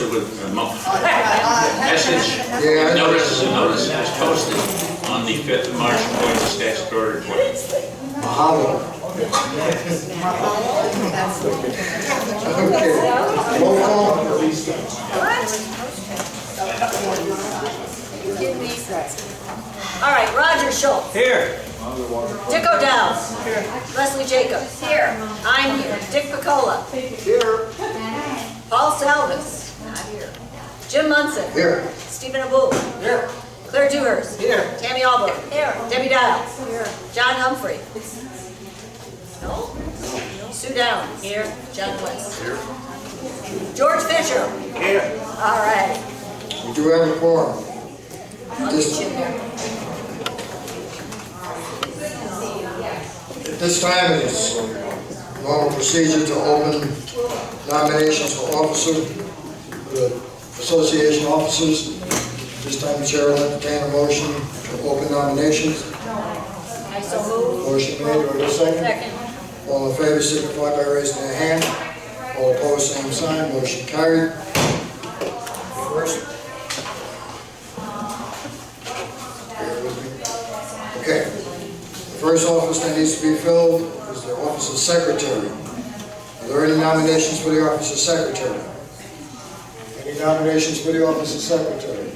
posted with a message. Yeah. Notice was posted on the 5th of March according to statutory report. Mahalo. Okay. Roll call. All right, Roger Schultz. Here. Dick O'Dowd. Here. Leslie Jacobs. Here. I'm here. Dick Picola. Here. Paul Salvis. Not here. Jim Munson. Here. Stephen Abul. Here. Claire Dewhurst. Here. Tammy Albert. Here. Debbie Dial. Here. John Humphrey. No? Sue Downs. Here. John West. Here. George Fisher. Here. All right. We do have a quorum. I'll get you there. At this time, it is normal procedure to open nominations for association officers. This time, the chair will entertain a motion to open nominations. I so move. Motion made, do I have a second? Second. All in favor, signify by raising their hand. All opposed, same sign. Motion carried. First. Okay. The first office that needs to be filled is the office of secretary. Are there any nominations for the office of secretary? Any nominations for the office of secretary?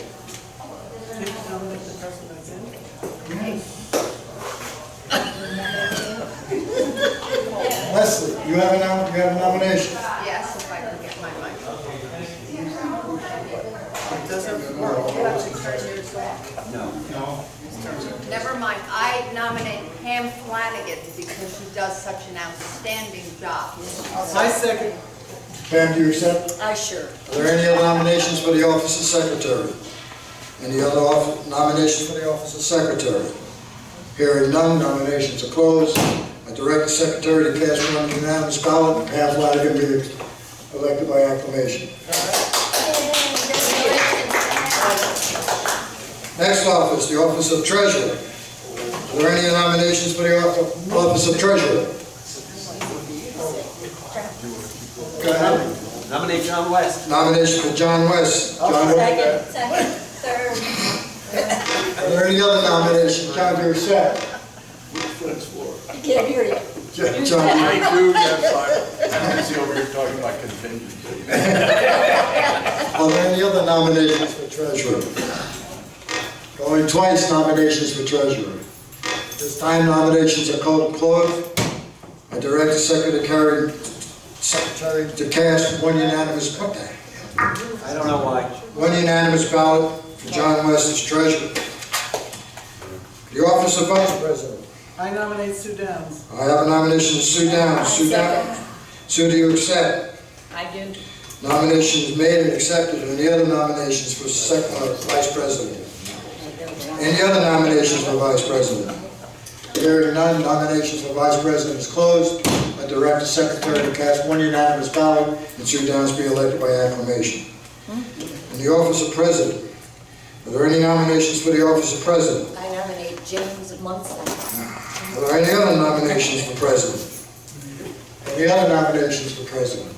Leslie, you have a nomination? Yes, if I can get my mic. No. Never mind, I nominate Pam Flanagan because she does such an outstanding job. I second. Pam, do you accept? I sure. Are there any other nominations for the office of secretary? Any other nominations for the office of secretary? Hearing none, nominations are closed. I direct the secretary to cast one unanimous ballot and Pam Flanagan be elected by acclamation. Next office, the office of treasurer. Are there any nominations for the office of treasurer? Go ahead. Nominate John West. Nomination for John West. John, Second. Third. are there any other nominations? John, do you accept? I can't hear you. John, I do, yes, I'm busy over here talking about contingency. are there any other nominations for treasurer? Going twice, nominations for treasurer. This time nominations are closed. I direct the secretary to cast one unanimous, I don't know why. one unanimous ballot for John West as treasurer. The office of vice president. I nominate Sue Downs. I have a nomination of Sue Downs. Sue Downs. Sue, do you accept? I do. Nomination is made and accepted. Any other nominations for vice president? Any other nominations for vice president? Hearing none, nominations for vice president is closed. I direct the secretary to cast one unanimous ballot and Sue Downs be elected by acclamation. In the office of president, are there any nominations for the office of president? I nominate James Munson. Are there any other nominations for president? Any other nominations for president?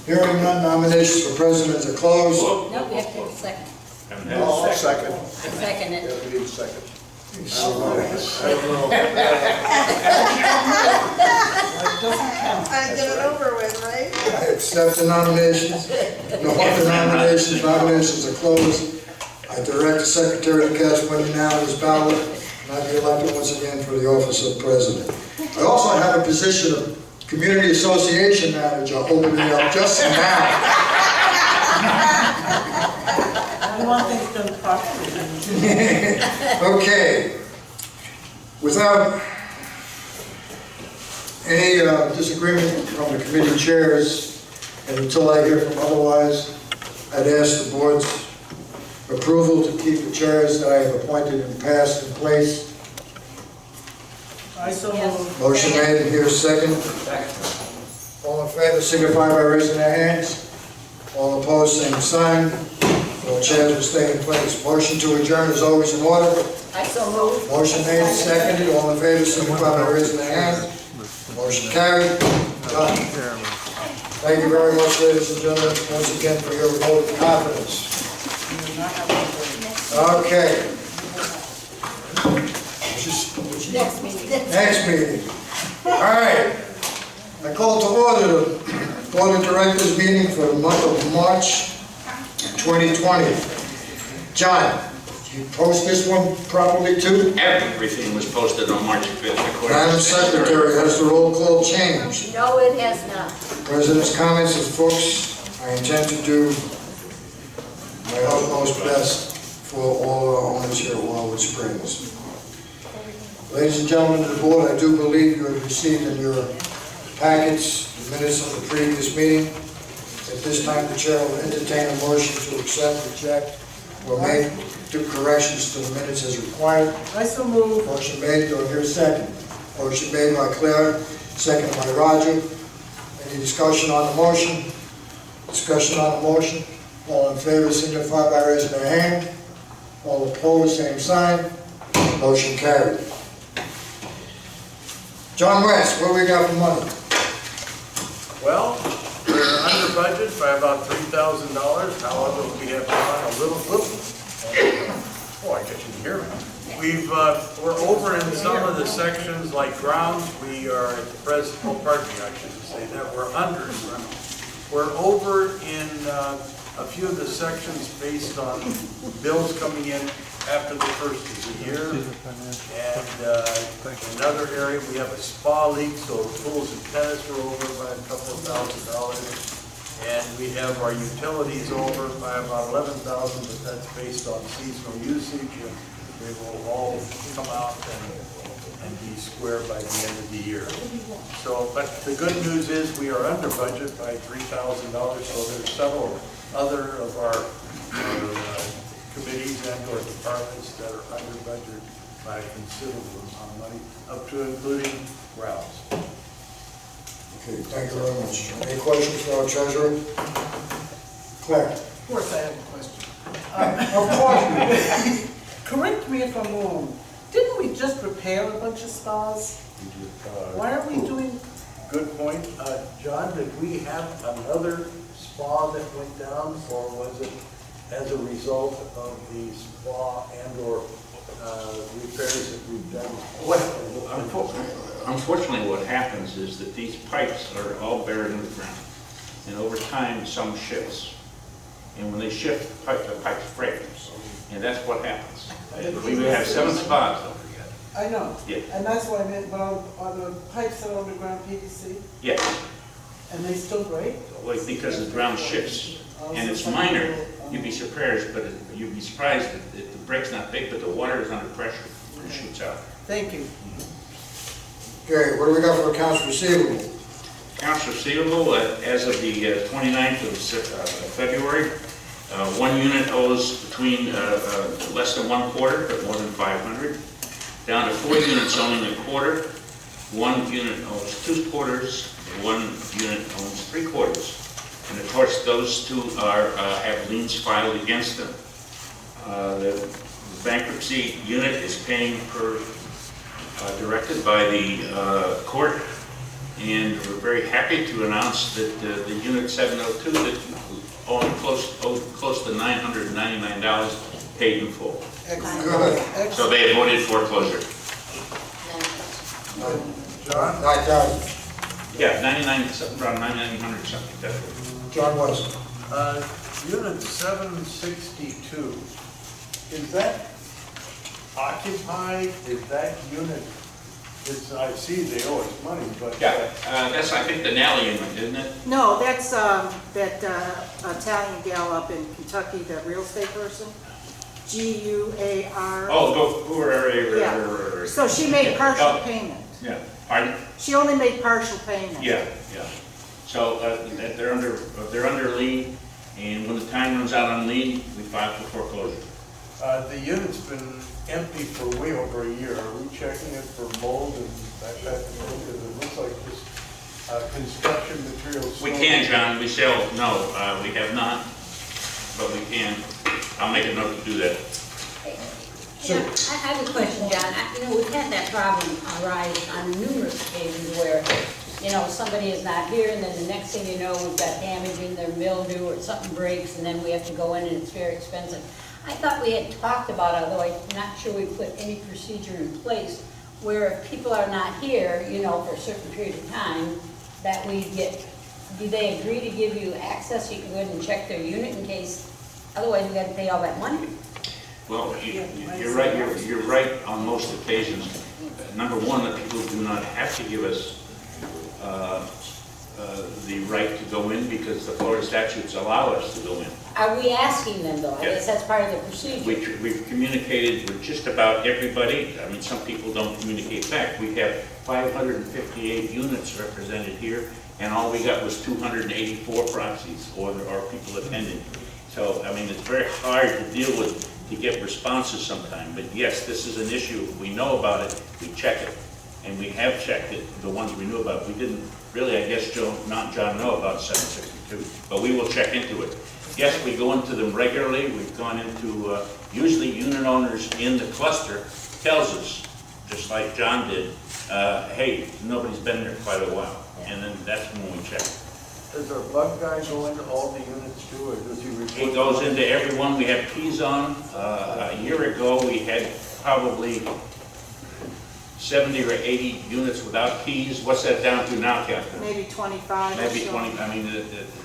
Hearing none, nominations for president are closed. No, we have to have a second. I'll second. Second it. Yeah, we need a second. I get it over with, right? I accept the nominations. No other nominations. Nominations are closed. I direct the secretary to cast one unanimous ballot and I be elected once again for the office of president. I also have a position of community association manager opening up just now. I want things done properly. Okay. Without any disagreement from the committee chairs, and until I hear from otherwise, I'd ask the board's approval to keep the chairs that I have appointed in the past in place. I so move. Motion made, and here's second. All in favor, signify by raising their hands. All opposed, same sign. All chairs will stay in place. Motion to adjourn is always in order. I so move. Motion made and seconded. All in favor, signify by raising their hands. Motion carried. Done. Thank you very much, ladies and gentlemen, once again for your vote of confidence. Okay. Next meeting. All right. I call to order the Board of Directors meeting for the month of March 2020. John, you post this one properly too? Everything was posted on March 5th. according to Madam statutory. Secretary, has the roll call changed? No, it has not. President's comments and folks, I intend to do my utmost best for all our owners here at Wildewood Springs. Ladies and gentlemen of the board, I do believe you have received in your packets the minutes of the previous meeting. At this time, the chair will entertain a motion to accept, reject, or make corrections to the minutes as required. I so move. Motion made, do I hear a second? Motion made by Claire, second by Roger. Any discussion on the motion? Discussion on the motion? All in favor signify by raising their hand. All opposed, same sign. Motion carried. John West, what do we got for money? Well, we're under budget by about $3,000. However, we have gone a little, oh, I guess you can hear me. We're over in some of the sections like grounds. We are at the present, oh, pardon me, I shouldn't say that. We're under. We're over in a few of the sections based on bills coming in after the first of the year. And another area, we have a spa leak, so pools and tennis are over by a couple of $1,000. And we have our utilities over by about $11,000, but that's based on seasonal usage. And they will all come out and be square by the end of the year. So, but the good news is we are under budget by $3,000, so there's several other of our committees and or departments that are under budget by a considerable amount of money, up to including grounds. Okay, thank you very much. Any questions for our treasurer? Claire? Of course I have a question. Of course. Correct me if I'm wrong. Didn't we just repair a bunch of spas? Why are we doing? Good point. John, did we have another spa that went down, or was it as a result of the spa and or repairs that we've done? Unfortunately, what happens is that these pipes are all buried in the ground. And over time, some shifts. And when they shift, the pipes break. And that's what happens. We have 7 spas, don't forget. I know. Yeah. And that's what I meant, but are the pipes that are underground PVC? Yes, And they still break? because the ground shifts. And it's minor, you'd be surprised, that the break's not big, but the water is under pressure and shoots out. Thank you. Okay, what do we got for accounts receivable? Accounts receivable, as of the 29th of February, one unit owes between less than 1/4, but more than 500, down to 4 units owing a quarter, 1 unit owes 2/4, 1 unit owns 3/4. And of course, those two have liens filed against them. The bankruptcy unit is paying per directed by the court, and we're very happy to announce that the unit 702 that owed close to $999 paid in full. Good. So they avoided foreclosure. John? 9,000. Yeah, 99, around 9,900 something. That's it. John West. Unit 762, is that occupied? Is that unit, I see they owe us money, but. Yeah, that's I think the Nally unit, isn't it? No, that's that Italian gal up in Kentucky, the real estate person, G-U-A-R. Oh, Yeah. So she made partial Oh. payment. Yeah. Pardon? She only made partial payment. Yeah. So they're under lien, and when the time runs out on lien, we file for foreclosure. The unit's been empty for way over a year. Are we checking it for mold and that type of thing? Because it looks like just construction materials. We can, John. We shall. No, we have not, but we can. I'll make a note to do that. Yeah, I have a question, John. We've had that problem arise on numerous occasions where, you know, somebody is not here, and then the next thing you know, we've got damage in their mildew, or something breaks, and then we have to go in and it's very expensive. I thought we had talked about, although I'm not sure we put any procedure in place, where if people are not here, you know, for a certain period of time, that we get, do they agree to give you access, you can go ahead and check their unit in case, otherwise we gotta pay all that money? Well, you're right, you're right on most occasions. Number one, that people do not have to give us the right to go in because the Florida statutes allow us to go in. Are we asking them though? I Yes. guess that's part of the procedure. We've communicated with just about everybody. I mean, some people don't communicate back. We have 558 units represented here, and all we got was 284 proxies or people attending. So, I mean, it's very hard to deal with, to get responses sometime. But yes, this is an issue. We know about it, we check it. And we have checked it, the ones we knew about. We didn't really, I guess, John know about 762, but we will check into it. Yes, we go into them regularly. We've gone into, usually unit owners in the cluster tells us, just like John did, hey, nobody's been there quite a while. And then that's when we check. Does our bug guy go into all the units too, or does he report? He goes into every one. We have keys on. A year ago, we had probably 70 or 80 units without keys. What's that down to now, Catherine? Maybe 25 or Maybe so. 20, I mean,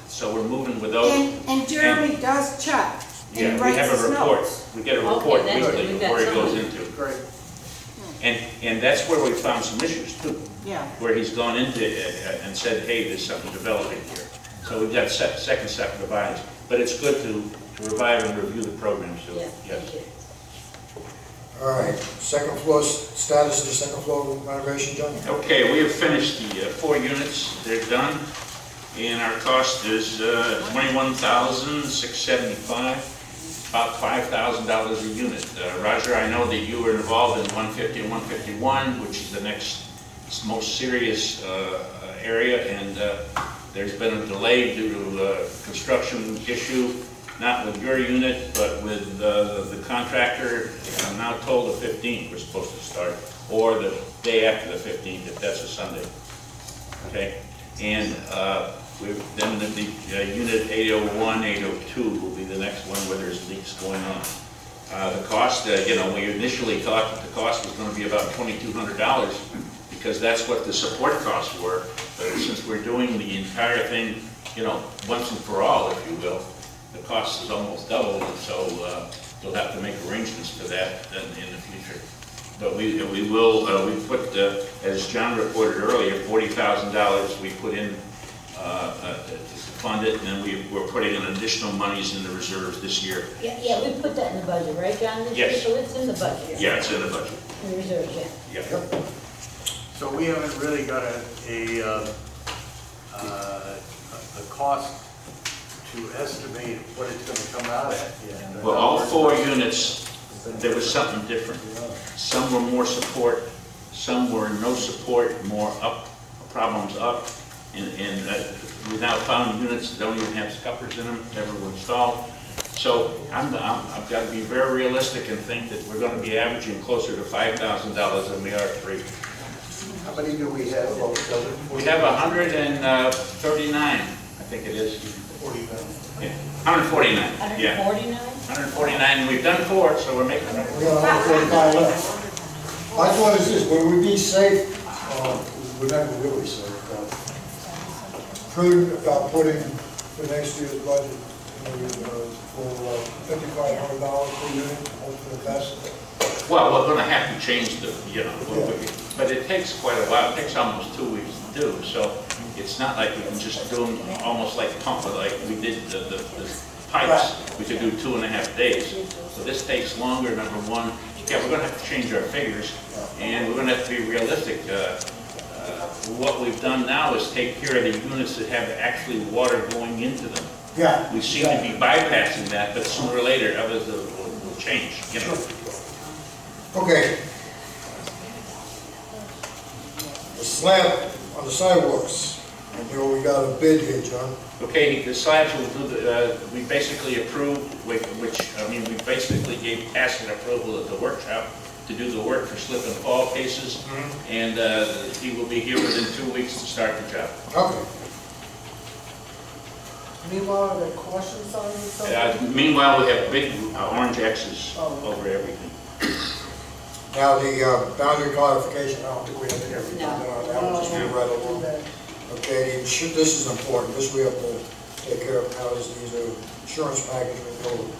so we're moving with those. And Jeremy does check, and he Yeah, we writes have his a report. notes. We get a Okay, report that's good. weekly We've got where it goes some. into. Great. And that's where we found some issues too, Yeah. where he's gone into it and said, hey, there's something developing here. So we've got second set of revisions. But it's good to revive and review the program, so Yeah, yes. thank you. All right, second floor, status of the second floor renovation, John? Okay, we have finished the 4 units. They're done. And our cost is $21,675, about $5,000 a unit. Roger, I know that you were involved in 150 and 151, which is the next most serious area, and there's been a delay due to a construction issue, not with your unit, but with the contractor. I'm now told the 15th we're supposed to start, or the day after the 15th, if that's a Sunday. Okay? And then the unit 801, 802 will be the next one where there's leaks going on. The cost, you know, we initially thought that the cost was going to be about $2,200 because that's what the support costs were. But since we're doing the entire thing, you know, once and for all, if you will, the cost is almost doubled, and so you'll have to make arrangements for that in the future. But we will, we put, as John reported earlier, $40,000 we put in to fund it, and then we're putting in additional monies in the reserves this year. Yeah, we put that in the budget, right, John? This year? Yes. So it's in the budget? Yeah, it's in the budget. In the reserves, yeah. Yeah. So we haven't really got a cost to estimate what it's gonna come out at yet. Well, all 4 units, there was something different. Some were more support, some were no support, more up, problems up. And we now found units that don't even have scuppers in them, never were installed. So I've got to be very realistic and think that we're going to be averaging closer to $5,000 than we are 3. How many do we have altogether? We have 139, I think it is. 49. Yeah, 149, yeah. 149? 149, and we've done 4, so we're making it. We got 145 left. My thought is this, will we be safe, we're never really safe, prudent about putting the next year's budget, for $5,500 per unit, hope for the best? Well, we're going to have to change the, you know, but it takes quite a while. It takes almost 2 weeks to do, so it's not like we can just do them almost like pump it, like we did the pipes. We could do 2.5 days. So this takes longer, number one. Yeah, we're going to have to change our figures, and we're going to have to be realistic. What we've done now is take care of the units that have actually water going into them. Yeah. We seem to be bypassing that, but sooner or later, others will change, you know. Okay. The slab on the sidewalks, and we got a bid here, John. Okay, the slabs will do we basically approved, which, I mean, we basically gave tacit approval at the workshop to do the work for slip and fall cases, and he will be here within 2 weeks to start the job. Okay. Meanwhile, are there cautions on something? Meanwhile, we have big orange X's over everything. Now, the boundary clarification, I don't think we have to get everything done on that, we'll just move right along. Okay, this is important, this we have to take care of, how is the insurance package renewal.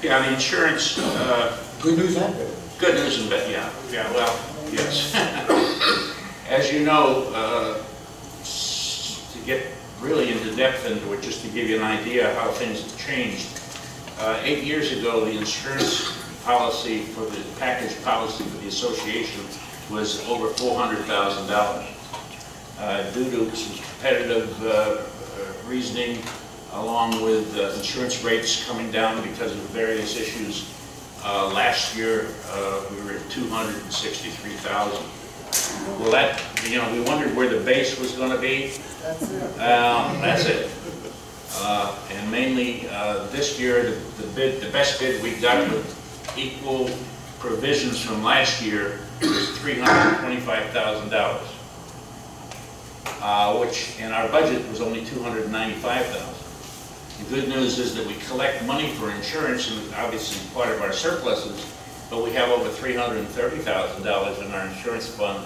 Yeah, the insurance, Good news and bad. good news and bad, yeah, well, yes. As you know, to get really into depth into it, just to give you an idea how things have changed, 8 years ago, the insurance policy for the package policy for the association was over $400,000. Due to some competitive reasoning, along with insurance rates coming down because of various issues, last year we were at $263,000. Well, that, we wondered where the base was going to be. That's it. And mainly this year, the best bid we got with equal provisions from last year was $325,000, which in our budget was only $295,000. The good news is that we collect money for insurance, and obviously part of our surpluses, but we have over $330,000 in our insurance fund,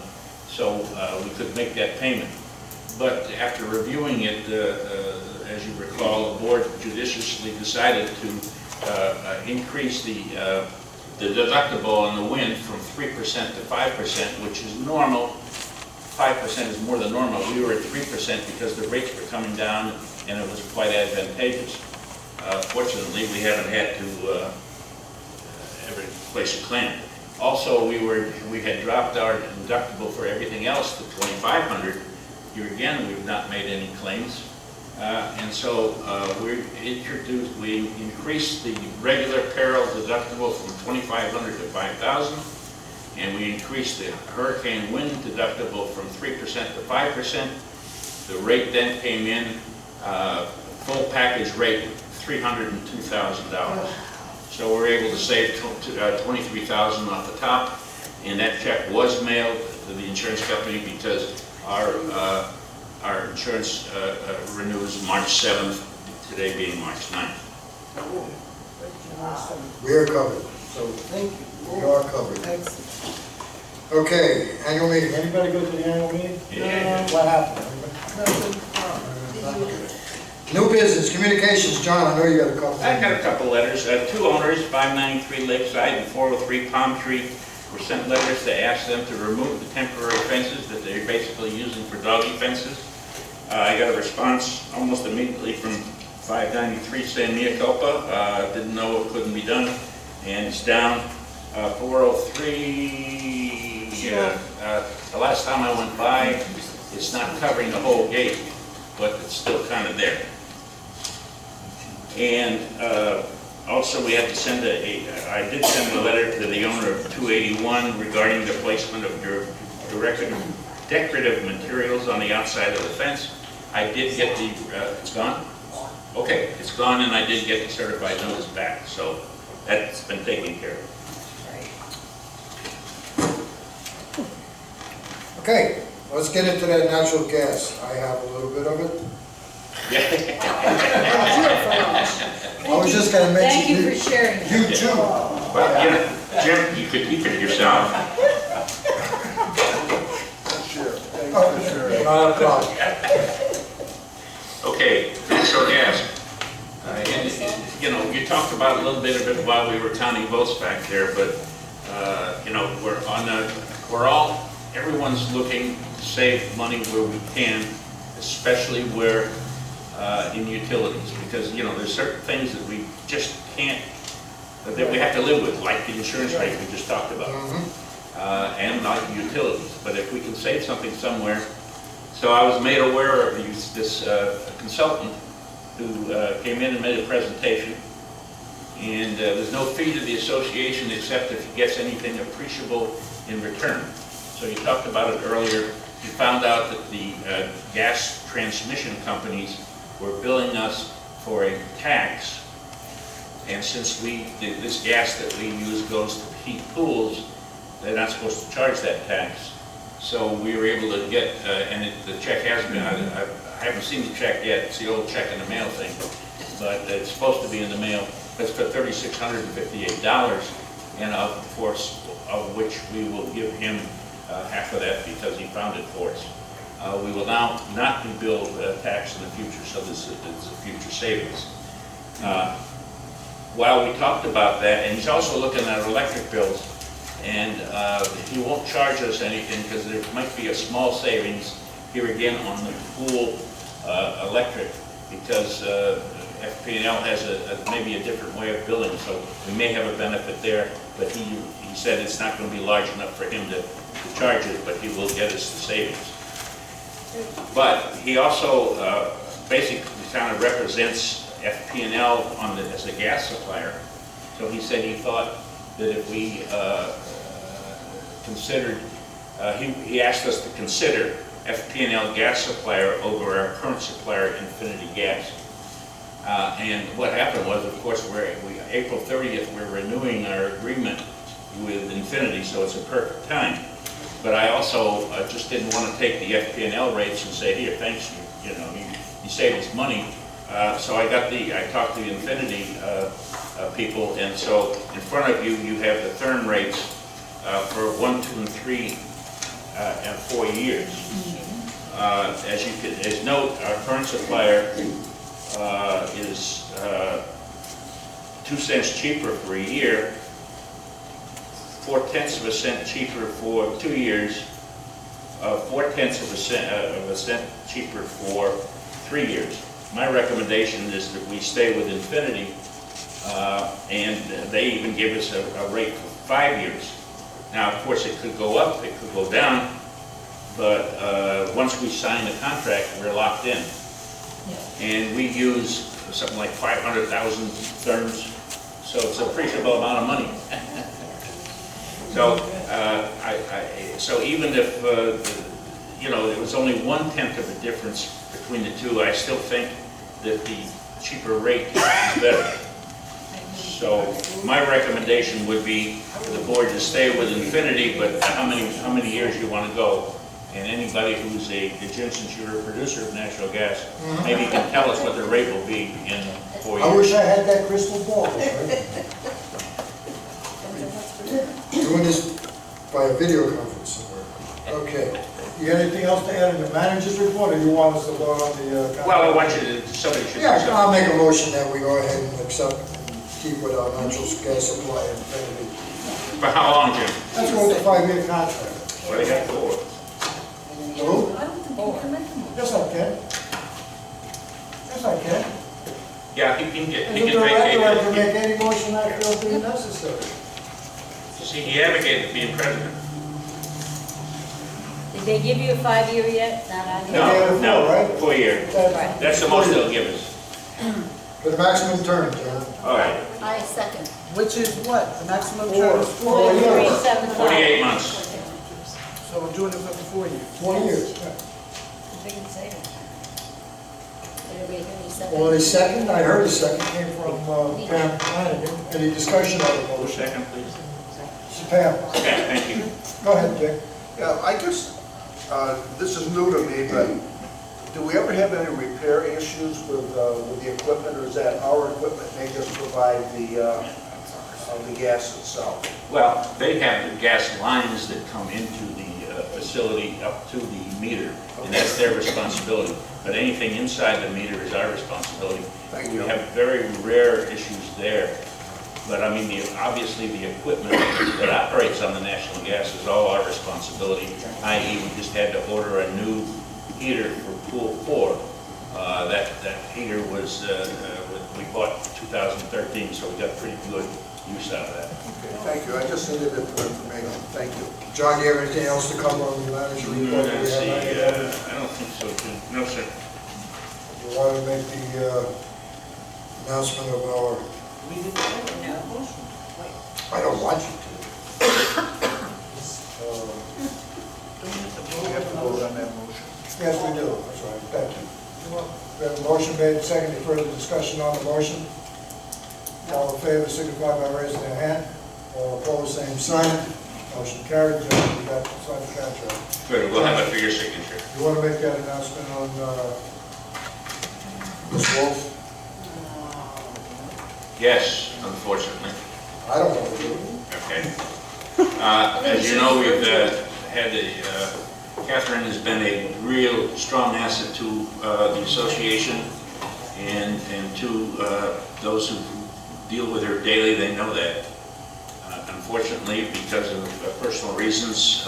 so we could make that payment. But after reviewing it, as you recall, the board judiciously decided to increase the deductible on the wind from 3% to 5%, which is normal. 5% is more than normal. We were at 3% because the rates were coming down and it was quite advantageous. Fortunately, we haven't had to ever place a claim. Also, we had dropped our deductible for everything else to $2,500. Here again, we've not made any claims. And so we increased the regular peril deductible from $2,500 to $5,000. And we increased the hurricane wind deductible from 3% to 5%. The rate then came in, full package rate, $302,000. So we're able to save $23,000 off the top, and that check was mailed to the insurance company because our insurance renews March 7th, today being March 9th. We are covered, so Thank you. we are covered. Excellent. Okay, annual meeting, anybody go to the annual meeting? Yeah. What happened? New business, communications, John, I know you got a couple. I got a couple letters. 2 owners, 593 Lakeside and 403 Palm Tree, were sent letters to ask them to remove the temporary fences that they're basically using for doggy fences. I got a response almost immediately from 593 saying mea culpa, didn't know it couldn't be done, and it's down. 403, the last time I went by, it's not covering the whole gate, but it's still kind of there. And also we had to send I did send a letter to the owner of 281 regarding the placement of decorative materials on the outside of the fence. I did get it's gone? Okay, it's gone, and I did get the certified notice back, so that's been taken care of. Okay, let's get into that natural gas. I have a little bit of it. I was just gonna Thank mention you for sharing. you too. Well, Jim, you could keep it yourself. Not a problem. Okay, natural gas. And, you talked about a little bit of it while we were counting votes back there, but, everyone's looking to save money where we can, especially where in utilities, because, there's certain things that we just can't, that we have to live with, like the insurance rate we just talked about, and like utilities. But if we can save something somewhere, so I was made aware of this consultant who came in and made a presentation, and there's no fee to the association except if he gets anything appreciable in return. So you talked about it earlier. You found out that the gas transmission companies were billing us for a tax And since this gas that we use goes to heat pools, they're not supposed to charge that tax. So we were able to get, the check has been, I haven't seen the check yet, it's the old check in the mail thing, but it's supposed to be in the mail. It's for $3,658, and of course, of which we will give him half of that because he found it for us. We will now not be billed tax in the future, so this is a future savings. While we talked about that, and he's also looking at our electric bills, and he won't charge us anything because there might be a small savings here again on the pool electric, because FP&L has maybe a different way of billing, so we may have a benefit there, but he said it's not going to be large enough for him to charge it, but he will get us the savings. But he also basically kind of represents FP&L as a gas supplier. So he said he thought that if we considered, he asked us to consider FP&L gas supplier over our current supplier, Infinity Gas. And what happened was, of course, April 30th, we're renewing our agreement with Infinity, so it's a perfect time. But I also just didn't want to take the FP&L rates and say, here, thanks, you saved us money. So I talked to the Infinity people, and so in front of you, you have the term rates for 1, 2, and 3 and 4 years. As note, our current supplier is 2 cents cheaper for a year, 0.4 cents cheaper for 2 years, 0.4 cent cheaper for 3 years. My recommendation is that we stay with Infinity, and they even give us a rate for 5 years. Now, of course, it could go up, it could go down, but once we sign the contract, we're locked in. And we use something like 500,000 therms, so it's an appreciable amount of money. So, so even if it was only 1/10 of a difference between the two, I still think that the cheaper rate is better. So my recommendation would be for the board to stay with Infinity, but how many years you want to go? And anybody who's since you're a producer of natural gas, maybe you can tell us what the rate will be in 4 years. I wish I had that crystal ball. Doing this by a video conference somewhere. Okay. You got anything else to add in the manager's report, or you want us to vote on the? Well, I want you to, somebody should. Yeah, I'll make a motion that we go ahead and accept and keep with our natural gas supply and Infinity. For how long, Jim? Let's go with the 5-year contract. What do you got for? Who? I don't think you can make a motion. Yes, I can. Yes, I can. Yeah, he can As a director, I can make any motion I feel be necessary. See, he advocated being president. Did they give you a 5-year yet? Not on Yeah, yet? No, right? 4 year. That's the most they'll give us. For the maximum term, John. All right, I second. Which is what? The maximum term is 4 4 years? years. 4375. 48 months. So we're doing it for 4 years. 20 years, yeah. Big and saving. It'll be 37. Well, the second, I heard the second came from Pam Flanagan. Any discussion on the motion? Second, please. Pam, Okay, thank you. go ahead, Dick. Yeah, I guess, this is new to me, but do we ever have any repair issues with the equipment, or is that our equipment, they just provide the gas itself? Well, they have the gas lines that come into the facility up to the meter, and that's their responsibility. But anything inside the meter is our responsibility. Thank We you. have very rare issues there. But I mean, obviously the equipment that operates on the national gas is all our responsibility, i.e. we just had to order a new heater for pool 4. That heater was, we bought 2013, so we got pretty good use out of that. Okay, thank you, I just needed it for information, thank you. John, do you have anything else to cover on the manager report? Do we Let's have see, any other? I don't think so, Jim. No, sir. You want to make the announcement of our, We didn't have a motion. I don't want you to. We have to vote on that motion. Yes, we do, that's right, thank you. We have a motion made, seconded, further discussion on the motion? All in favor, signify by raising their hand. All opposed, same sign. Motion carried. Gentlemen, you got to sign the contract. Good, we'll have it for your signature. You want to make that announcement on Ms. Wolf? Yes, unfortunately. I don't want to do it. Okay. As you know, we've had Catherine has been a real strong asset to the association and to those who deal with her daily, they know that. Unfortunately, because of personal reasons,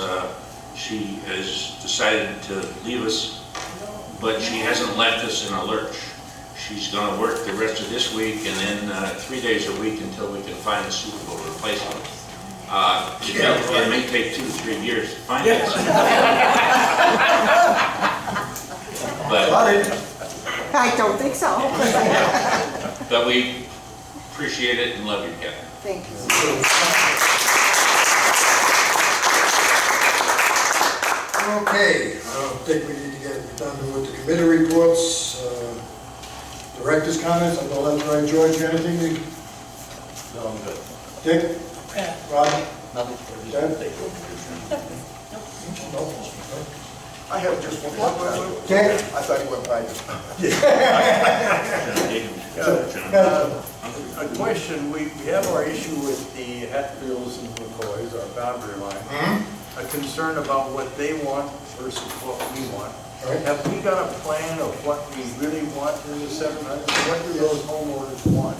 she has decided to leave us, but she hasn't left us in a lurch. She's going to work the rest of this week and then 3 days a week until we can find a suitable replacement. It may take 2 to 3 years to find it. But I don't think so. but we appreciate it and love you, Catherine. Thank you. Okay, I don't think we need to get done with the committee reports. Director's comments, I'll go left, right. George, anything? No, I'm good. Dick? Rob? Nothing. Deb? I have just one more question. Okay. I thought you went by. A question, we have our issue with the Hatfields and McCoys, our boundary line. A concern about what they want versus what we want. Right. Have we got a plan of what we really want in the 700? What do those homeowners want?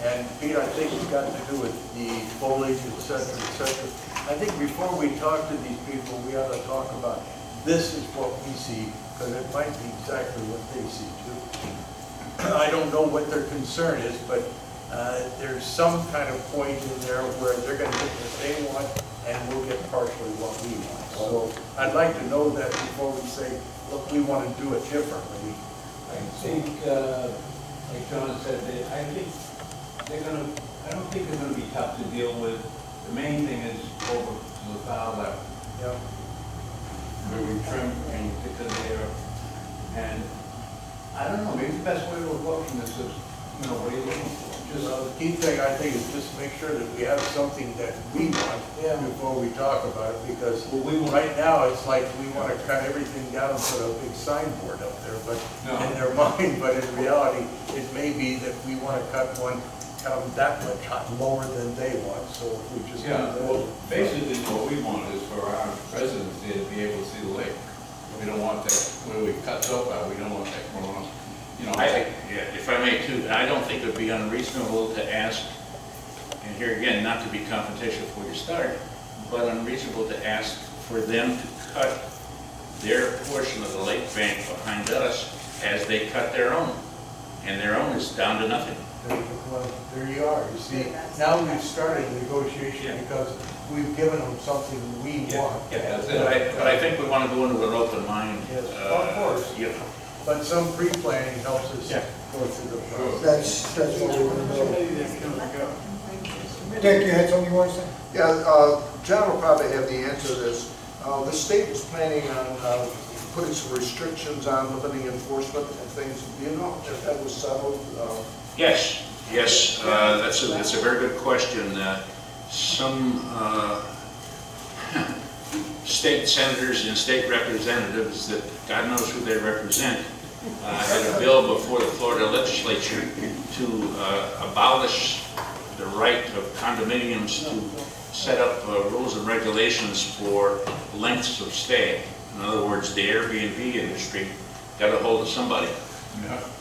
And Pete, I think it's got to do with the foliage, et cetera, et cetera. I think before we talk to these people, we ought to talk about, this is what we see, because it might be exactly what they see too. I don't know what their concern is, but there's some kind of point in there where they're going to get what they want, and we'll get partially what we want. So I'd like to know that before we say, look, we want to do it differently. I think, like John said, I don't think they're gonna be tough to deal with. The main thing is over to the far left, Yeah. where we trim and get to there. And I don't know, maybe the best way to approach this is, what are you looking for? Just the key thing, I think, is just make sure that we have something that we want before we talk about it, because right now, it's like we want to cut everything down and put a big signboard up there, but in their mind, but in reality, it may be that we want to cut one that much lower than they want, so if we just do that. Well, basically, what we want is for our residents there to be able to see the lake. We don't want that, where we cut so far, we don't want that going on. If I may too, I don't think it would be unreasonable to ask, and here again, not to be confrontational before you start, but unreasonable to ask for them to cut their portion of the lake bank behind us as they cut their own. And their own is down to nothing. Well, there you are. You see, now we've started the negotiation because we've given them something we want. But I think we want to go into an open mind. Yes, of course. Yeah. But some pre-planning helps us go through the process. That's what we're going to do. Dick, you had something you want to say? Yeah, John will probably have the answer to this. The state was planning on putting some restrictions on limiting enforcement and things. Do you know if that was settled? Yes, that's a very good question. Some state senators and state representatives that God knows who they represent had a bill before the Florida legislature to abolish the right of condominiums to set up rules and regulations for lengths of stay. In other words, the Airbnb industry got a hold of somebody.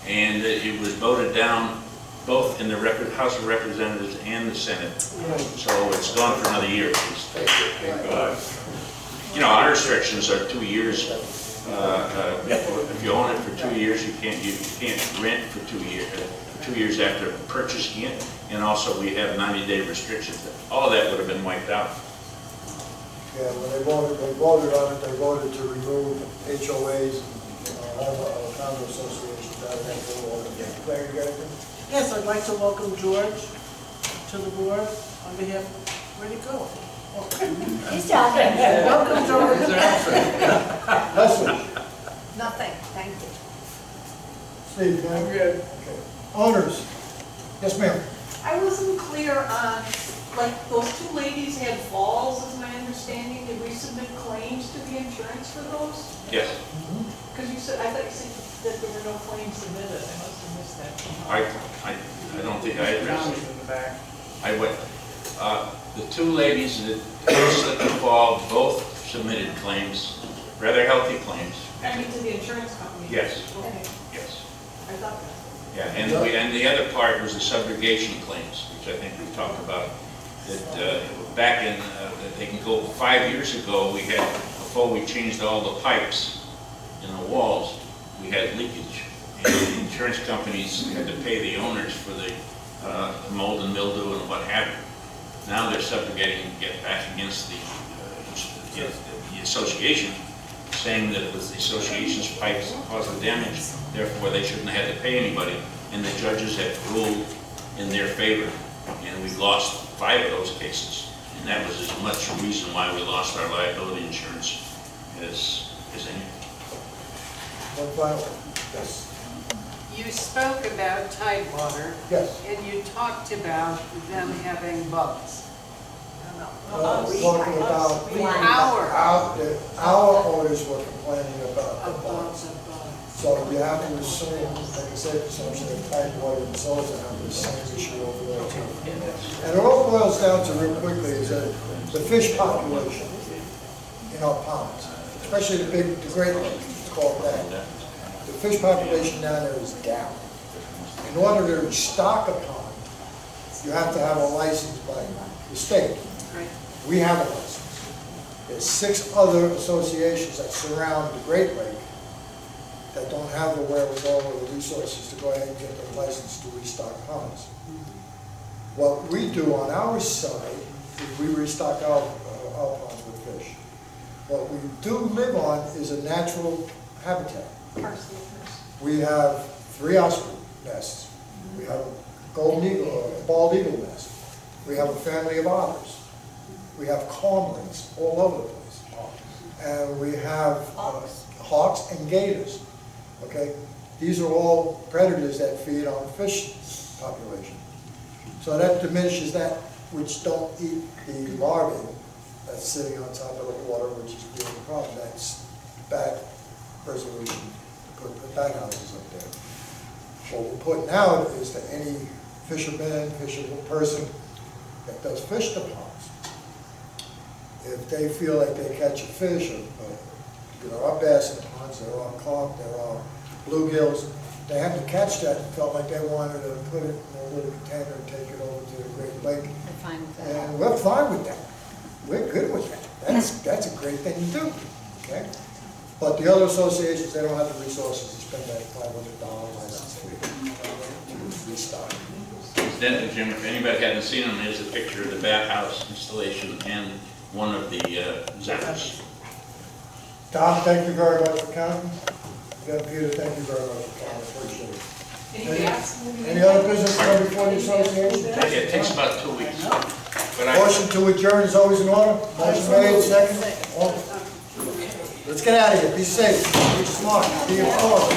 And it was voted down both in the House of Representatives and the Senate. So it's gone for another year. Our restrictions are 2 years. If you own it for 2 years, you can't rent for 2 years. 2 years after purchasing it, and also we have 90-day restrictions. All of that would have been wiped out. Yeah, when they voted on it, they voted to remove HOAs and condo associations out of that bill. Claire, you got anything? Yes, I'd like to welcome George to the board on behalf of, where'd he go? He's talking. Welcome, George. Leslie? Nothing, thank you. Steve, you got it? Okay. Owners? Yes, ma'am. I wasn't clear on, like, those two ladies had falls, is my understanding. Did we submit claims to the insurance for those? Yes. Because you said, I thought you said that there were no claims submitted. I must have missed that. I don't think I addressed it. In the back. I went, the two ladies that slipped and fall both submitted claims, rather healthy claims. I mean, to the insurance company? Yes. Okay, Yes. I thought that. Yeah, and the other part was the subrogation claims, which I think we talked about, that back in, that they can go 5 years ago, we had, before we changed all the pipes in the walls, we had leakage. And the insurance companies had to pay the owners for the mold and mildew and what have you. Now they're subrogating to get back against the association, saying that it was the association's pipes that caused the damage, therefore they shouldn't have had to pay anybody, and the judges have ruled in their favor, and we lost 5 of those cases, and that was as much reason why we lost our liability insurance as anything. One final, yes, You spoke about Tidewater, yes. and you talked about them having bugs. We're talking about our owners were complaining about the bugs. So you have to assume, like I said, assumption that Tidewater themselves are having the same issue over there too. And it all boils down to, real quickly, is that the fish population in our ponds, especially the Great Lakes, it's called that. The fish population down there is down. In order to restock a pond, you have to have a license by the state. We have a license. There's 6 other associations that surround the Great Lake that don't have the wherewithal or the resources to go ahead and get their license to restock ponds. What we do on our side is we restock our ponds with fish. What we do live on is a natural habitat. We have 3 osprey nests. We have a golden eagle, a bald eagle nest. We have a family of otters. We have cormorants all over the place. And we have hawks and gators. Okay? These are all predators that feed on fish population. So that diminishes that which don't eat the larvae that's sitting on top of the water, which is being a problem. That's bad resolution. Put bat houses up there. What we're putting out is to any fisherman, person that does fish the ponds. If they feel like they catch a fish, there are bass in the ponds, there are carp, there are bluegills, they have to catch that and felt like they wanted to put it in a little container and take it over to the Great Lake. I'm fine with that. And we're fine with that. We're good with that. That's a great thing to do, okay? But the other associations, they don't have the resources to spend that $500 license fee to restock. Incidentally, Jim, if anybody hadn't seen them, there's a picture of the bat house installation and one of the zappers. Tom, thank you very much for coming. Again, Peter, thank you very much for coming. Appreciate it. Any other business come before the association? It takes about 2 weeks. But Motion to adjourn is always in order. Motion made, second. Let's get out of here. Be safe. Be smart. Be informed.